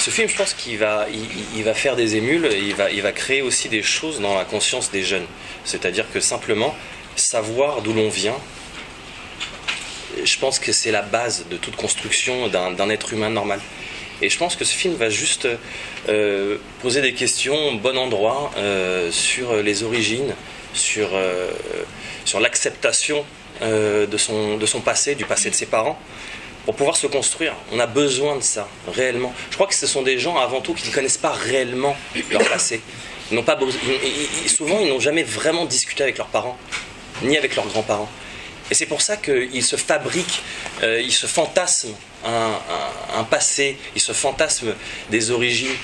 ce film, je pense qu'il va, il va faire des émules, il va créer aussi des choses dans la conscience des jeunes. C'est-à-dire que simplement, savoir d'où l'on vient, je pense que c'est la base de toute construction d'un être humain normal. Et je pense que ce film va juste poser des questions au bon endroit sur les origines, sur l'acceptation de son passé, du passé de ses parents, pour pouvoir se construire. On a besoin de ça, réellement. Je crois que ce sont des gens, avant tout, qui ne connaissent pas réellement leur passé. Ils n'ont pas souvent, ils n'ont jamais vraiment discuté avec leurs parents, ni avec leurs grands-parents. Et c'est pour ça qu'ils se fabriquent, ils se fantasment un passé, ils se fantasment des origines.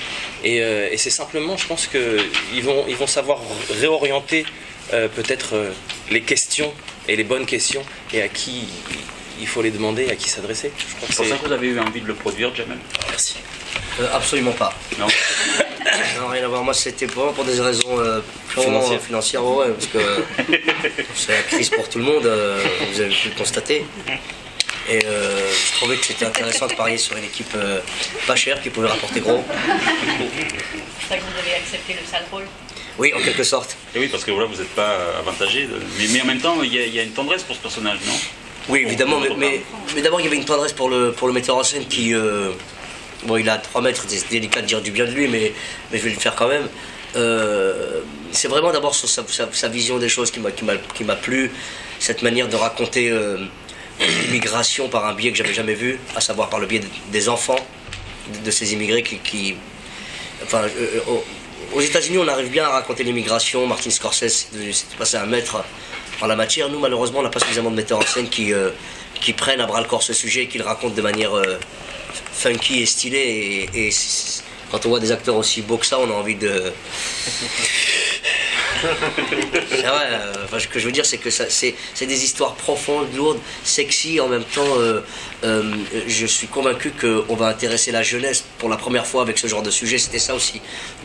Et c'est simplement, je pense qu'ils vont savoir réorienter peut-être les questions, et les bonnes questions, et à qui il faut les demander, à qui s'adresser. C'est pour ça que vous avez eu envie de le produire, Jamel? Merci. Absolument pas. Non. Non, rien à voir. Moi, c'était vraiment pour des raisons financières, ouais, parce que c'est la crise pour tout le monde, vous avez pu le constater. Et je trouvais que c'était intéressant de parier sur une équipe pas chère qui pouvait rapporter gros. C'est ça que vous avez accepté le sale rôle? Oui, en quelque sorte. Et oui, parce que voilà, vous n'êtes pas avantagé. Mais en même temps, il y a une tendresse pour ce personnage, non? Oui, évidemment, mais d'abord, il y avait une tendresse pour le metteur en scène qui... bon, il a 3 mètres, c'est délicat de dire du bien de lui, mais je vais le faire quand même. C'est vraiment d'abord sur sa vision des choses qui m'a plu, cette manière de raconter l'immigration par un biais que j'avais jamais vu, à savoir par le biais des enfants de ces immigrés qui enfin, aux États-Unis, on arrive bien à raconter l'immigration. Martin Scorsese c'est passé un maître en la matière. Nous, malheureusement, on n'a pas suffisamment de metteurs en scène qui prennent à bras le corps ce sujet et qui le racontent de manière funky et stylée. Et quand on voit des acteurs aussi beaux que ça, on a envie de... C'est vrai, enfin, ce que je veux dire, c'est que c'est des histoires profondes, lourdes, sexy. En même temps, je suis convaincu qu'on va intéresser la jeunesse pour la première fois avec ce genre de sujet. C'était ça aussi,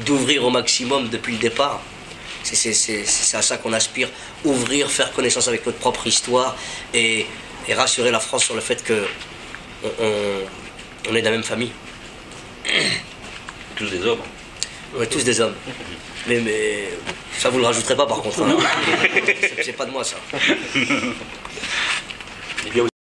d'ouvrir au maximum depuis le départ. C'est à ça qu'on aspire, ouvrir, faire connaissance avec notre propre histoire et rassurer la France sur le fait que on est de la même famille. Tous des hommes. On est tous des hommes. Mais ça vous le rajouterez pas par contre. Hein. C'est pas de moi ça.